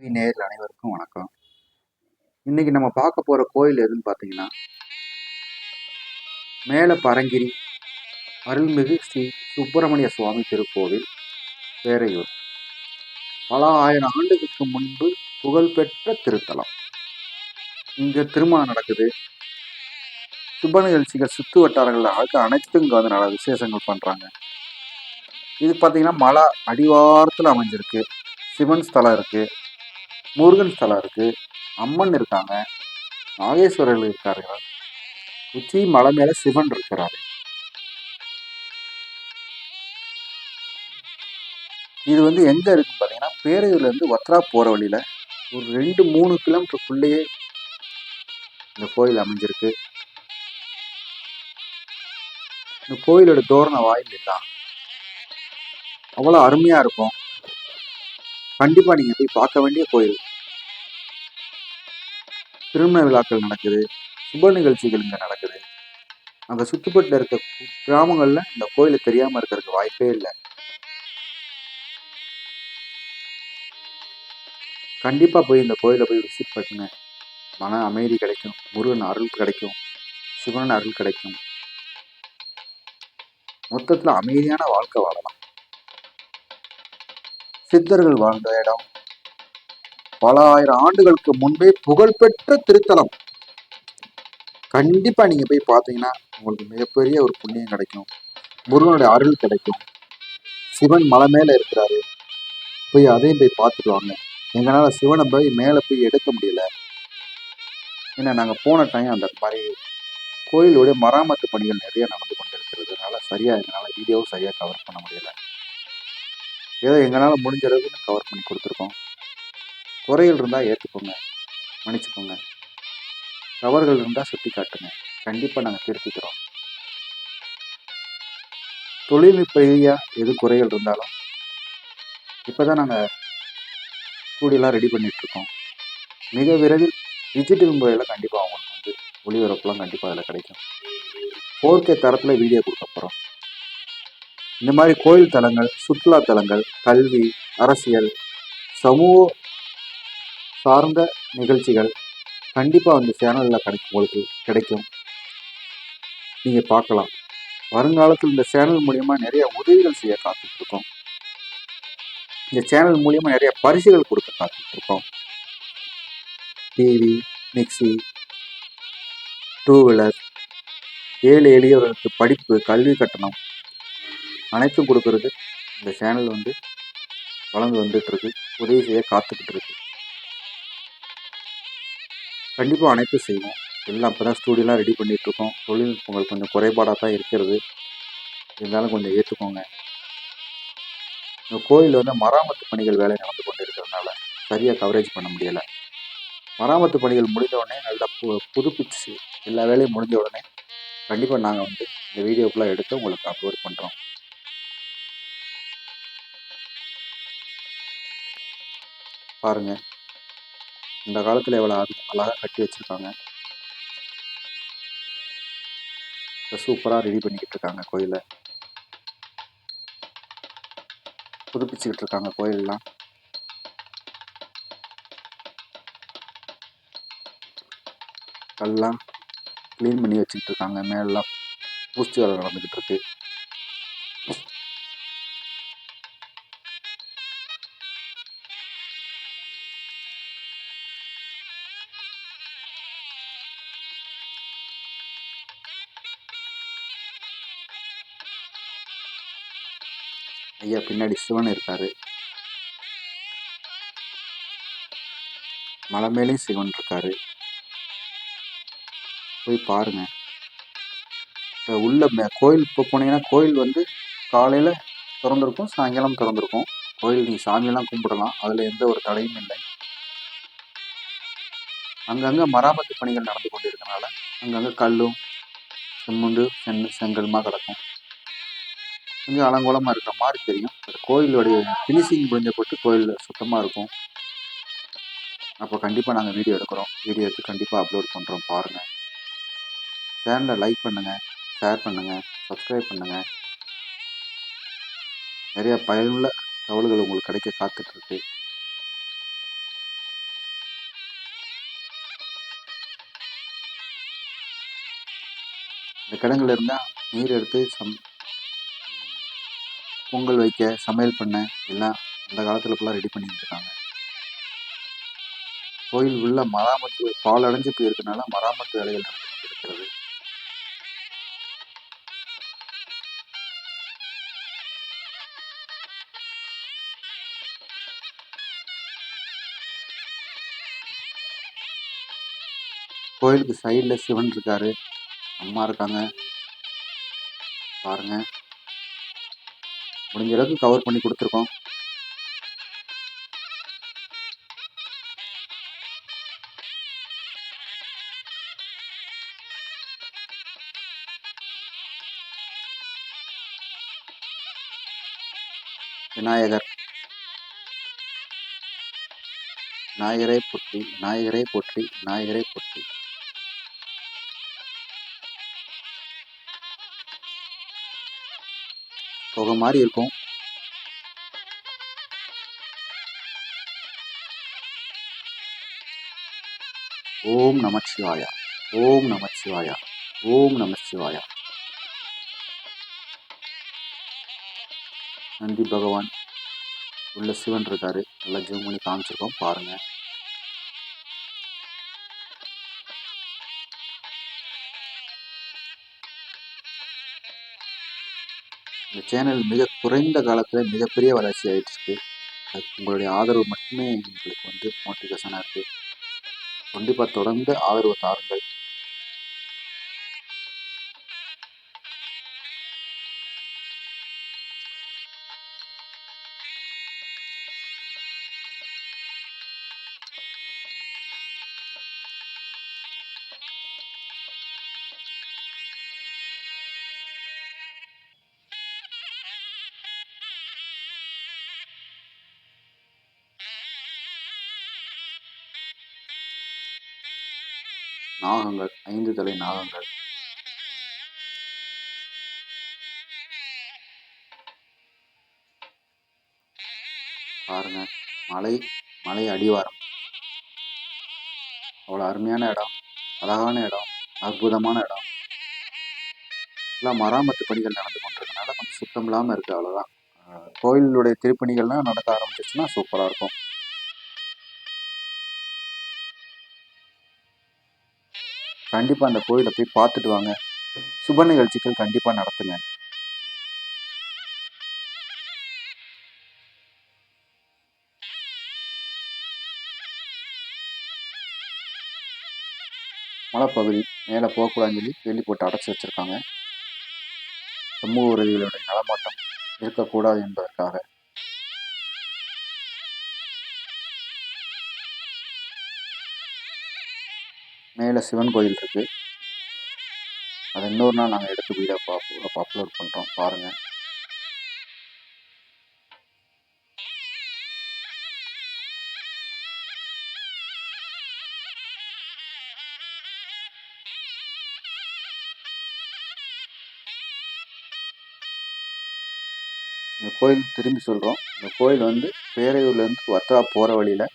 TV நேயர்கள் அனைவருக்கும் வணக்கம். இன்னைக்கு நம்ம பார்க்க போற கோயில் எதுன்னு பார்த்தீங்கன்னா, மேல பரங்கிரி அருள்மிகு ஸ்ரீ சுப்பிரமணிய சுவாமி திருக்கோவில், பேரையூர். பல ஆயிரம் ஆண்டுகளுக்கு முன்பு புகழ்பெற்ற திருத்தலம். இங்க திருமணம் நடக்குது, சுப நிகழ்ச்சிகள் சுற்று வட்டாரங்கள் அனைத்தும் இங்க வந்து நல்ல விசேஷங்கள் பண்றாங்க. இது பார்த்தீங்கன்னா மலை அடிவாரத்தில் அமைஞ்சிருக்கு. சிவன் ஸ்தலம் இருக்கு, முருகன் ஸ்தலம் இருக்கு, அம்மன் இருக்காங்க, நாகேஸ்வரர்கள் இருக்கார்கள், உச்சி மலை மேல சிவன் இருக்கிறாரு. இது வந்து எங்க இருக்குன்னு பார்த்தீங்கன்னா, பேரையூர்ல இருந்து வத்ரா போற வழியில ஒரு 2-3 கிலோமீட்டருக்குள்ளேயே இந்த கோயில் அமைஞ்சிருக்கு. இந்த கோயிலோட தோரண வாயில் தான் அவ்வளோ அருமையா இருக்கும். கண்டிப்பா நீங்க போய் பார்க்க வேண்டிய கோயில். திருமண விழாக்கள் நடக்குது, சுப நிகழ்ச்சிகள் இங்க நடக்குது. அங்க சுத்துப்பட்டுல இருக்க கிராமங்கள்ல இந்த கோயிலை தெரியாம இருக்கிறதுக்கு வாய்ப்பே இல்லை. கண்டிப்பா போய் இந்த கோயிலை போய் விசிட் பண்ணுங்க. மன அமைதி கிடைக்கும், முருகன் அருள் கிடைக்கும், சிவன் அருள் கிடைக்கும். மொத்தத்துல அமைதியான வாழ்க்கை வாழலாம். சித்தர்கள் வாழ்ந்த இடம், பல ஆயிரம் ஆண்டுகளுக்கு முன்பே புகழ்பெற்ற திருத்தலம். கண்டிப்பா நீங்க போய் பார்த்தீங்கன்னா உங்களுக்கு மிகப்பெரிய ஒரு புண்ணியம் கிடைக்கும், முருகனுடைய அருள் கிடைக்கும். சிவன் மலை மேல இருக்கிறாரு, போய் அதையும் போய் பார்த்துட்டு வாங்க. எங்களால சிவனை போய் மேலே போய் எடுக்க முடியல, ஏன்னா நாங்க போன டைம் அந்த மாதிரி கோயிலுடைய மராமத்து பணிகள் நிறைய நடந்து கொண்டு இருக்கிறதுனால சரியா எங்களால் வீடியோவும் சரியா கவர் பண்ண முடியல. ஏதோ எங்களால் முடிஞ்ச அளவுக்கு கவர் பண்ணி கொடுத்துருக்கோம். குறைகள் இருந்தால் ஏற்றுக்கோங்க, மன்னிச்சுக்கோங்க. தவறுகள் இருந்தால் சுட்டி காட்டுங்க, கண்டிப்பாக நாங்கள் திருத்திக்கிறோம். தொழில்நுட்ப ரீதியாக எது குறைகள் இருந்தாலும் இப்போ தான் நாங்கள் ஸ்டூடியோலாம் ரெடி பண்ணிகிட்ருக்கோம். மிக விரைவில் டிஜிட்டல் முறையில் கண்டிப்பாக அவங்களுக்கு வந்து ஒளிபரப்புலாம் கண்டிப்பாக அதில் கிடைக்கும். 4K தரத்தில் வீடியோ கொடுக்க போகிறோம். இந்த மாதிரி கோயில் தலங்கள், சுற்றுலா தலங்கள், கல்வி, அரசியல், சமூக சார்ந்த நிகழ்ச்சிகள் கண்டிப்பாக அந்த சேனலில் உங்களுக்கு கிடைக்கும், நீங்கள் பார்க்கலாம். வருங்காலத்தில் இந்த சேனல் மூலிமா நிறைய உதவிகள் செய்ய காத்துட்ருக்கோம். இந்த சேனல் மூலிமா நிறைய பரிசுகள் கொடுக்க காத்துட்ருக்கோம். டிவி, மிக்சி, 2 வீலர், ஏழை எளியவர்களுக்கு படிப்பு, கல்வி கட்டணம் அனைத்தும் கொடுக்கறது இந்த சேனல் வந்து வளர்ந்து வந்துட்டுருக்கு, உதவி செய்ய காத்துக்கிட்டு இருக்கு. கண்டிப்பாக அனைத்தும் செய்வோம். எல்லாம் அப்போ தான் ஸ்டூடியோலாம் ரெடி பண்ணிகிட்ருக்கோம். தொழில்நுட்பங்கள் கொஞ்சம் குறைபாடாக தான் இருக்கிறது, இருந்தாலும் கொஞ்சம் ஏற்றுக்கோங்க. இந்த கோயில் வந்து மராமத்து பணிகள் வேலை நடந்து கொண்டு இருக்கிறதுனால சரியாக கவரேஜ் பண்ண முடியலை. மராமத்து பணிகள் முடிந்த உடனே நல்லா புதுப்பிச்சு எல்லா வேலையும் முடிஞ்ச உடனே கண்டிப்பாக நாங்கள் வந்து இந்த வீடியோக்கெலாம் எடுத்து உங்களுக்கு அப்லோட் பண்ணுறோம். பாருங்கள், இந்த காலத்தில் எவ்வளோ அழகாக கட்டி வச்சுருக்காங்க. இப்போ சூப்பராக ரெடி பண்ணிக்கிட்டு இருக்காங்க கோயிலை, புதுப்பிச்சுக்கிட்டு இருக்காங்க கோயிலெலாம். எல்லாம் க்ளீன் பண்ணி வச்சுக்கிட்டு இருக்காங்க. மேலெலாம் பூச்சி வேலை நடந்துக்கிட்டு இருக்கு. ஐயா பின்னாடி சிவன் இருக்காரு, மலை மேலேயும் சிவன் இருக்காரு, போய் பாருங்க. உள்ள கோயில் இப்போ போனீங்கன்னா கோயில் வந்து காலையில் திறந்துருக்கும், சாயங்காலம் திறந்துருக்கும். கோயில் நீங்கள் சாமியெல்லாம் கும்பிடலாம், அதில் எந்த ஒரு தடையும் இல்லை. அங்கங்கே மராமத்து பணிகள் நடந்து கொண்டு இருக்கனால அங்கங்கே கல்லும் செம்மண்டு செங்கலுமாக கிடக்கும். கொஞ்சம் அலங்கோலமாக இருக்கிற மாதிரி தெரியும். கோயிலுடைய ஃபினிஷிங் முடிஞ்ச போட்டு கோயில் சுத்தமாக இருக்கும். அப்போ கண்டிப்பாக நாங்கள் வீடியோ எடுக்கிறோம், வீடியோ எடுத்து கண்டிப்பாக அப்லோட் பண்ணுறோம். பாருங்கள், சேனலை லைக் பண்ணுங்கள், ஷேர் பண்ணுங்கள், சப்ஸ்கிரைப் பண்ணுங்கள். நிறைய பயனுள்ள தகவல்கள் உங்களுக்கு கிடைக்க காத்துட்ருக்கு. இந்த கிடங்குல இருந்தால் நீர் எடுத்து பொங்கல் வைக்க, சமையல் பண்ண எல்லாம் அந்த காலத்தில் ஃபுல்லாக ரெடி பண்ணிட்டு இருக்காங்க. கோயில் உள்ள மராமத்து பாழடைஞ்சு போயிருக்கனால மராமத்து வேலைகள் நடந்து கொண்டிருக்கிறது. கோயிலுக்கு சைடில் சிவன் இருக்காரு, அம்மா இருக்காங்க. பாருங்க, முடிஞ்ச அளவுக்கு கவர் பண்ணி கொடுத்துருக்கோம். விநாயகர், விநாயகரை போற்றி, விநாயகரை போற்றி, விநாயகரை போற்றி. புகை மாதிரி இருக்கும். ஓம் நமச்சிவாயா, ஓம் நமச்சிவாயா, ஓம் நமச்சிவாயா. நந்தி பகவான் உள்ள சிவன் இருக்காரு, நல்லா ஜூம் பண்ணி காமிச்சிருக்கோம், பாருங்க. இந்த சேனல் மிக குறைந்த காலத்தில் மிகப்பெரிய வளர்ச்சி ஆயிட்டு இருக்கு. உங்களுடைய ஆதரவு மட்டுமே எங்களுக்கு மோட்டிவேஷனாக இருக்கு. கண்டிப்பாக தொடர்ந்து ஆதரவு தாருங்கள். நாகங்கள், 5 தலை நாகங்கள். பாருங்க, மலை அடிவாரம். அவ்வளோ அருமையான இடம், அழகான இடம், அற்புதமான இடம். எல்லாம் மராமத்து பணிகள் நடந்து கொண்டிருக்கனால கொஞ்சம் சுத்தம் இல்லாமல் இருக்குது, அவ்வளோதான். கோயிலுடைய திருப்பணிகள்லாம் நடக்க ஆரம்பிச்சிச்சுன்னா சூப்பராக இருக்கும். கண்டிப்பாக அந்த கோயிலை போய் பார்த்துட்டு வாங்க. சுப நிகழ்ச்சிகள் கண்டிப்பாக நடத்துங்க. மலைப்பகுதி மேலே போகக்கூடாதுன்னு சொல்லி வேலி போட்டு அடைச்சி வச்சுருக்காங்க. சமூக விரோதிகளுடைய நடமாட்டம் இருக்கக்கூடாது என்பதற்காக. மேலே சிவன் கோயில் இருக்குது, அதை இன்னொரு நாள் நாங்கள் எடுத்து வீடியோ அப்லோட் பண்ணுறோம், பாருங்கள். இந்த கோயில் திரும்பி சொல்கிறோம். இந்த கோயில் பேரையூர்லேருந்து வத்தா போகிற வழியில்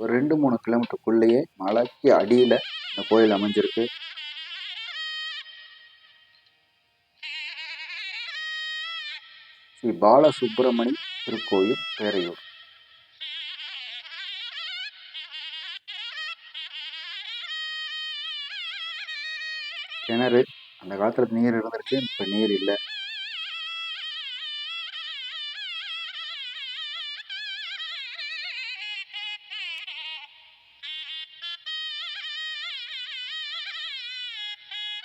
ஒரு 2-3 கிலோமீட்டருக்குள்ளேயே மலைக்கு அடியில் இந்த கோயில் அமைஞ்சிருக்கு. ஸ்ரீ பாலசுப்பிரமணி திருக்கோயில், பேரையூர். கிணறு, அந்த காலத்தில் நீர் இருந்திருக்கு, இப்போ நீர் இல்லை.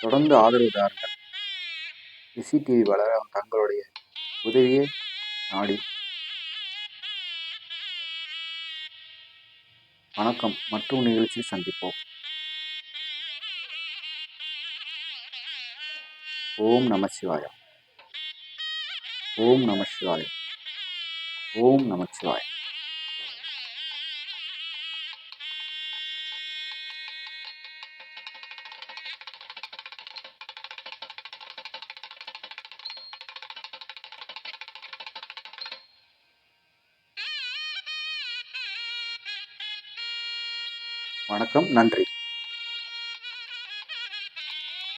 தொடர்ந்து ஆதரவு தாருங்கள். விசிடிவி வளர தங்களுடைய உதவியை நாடி. வணக்கம், மற்றும் நிகழ்ச்சியில் சந்திப்போம். ஓம் நமச்சிவாய, ஓம் நமச்சிவாய, ஓம் நமச்சிவாய. வணக்கம், நன்றி.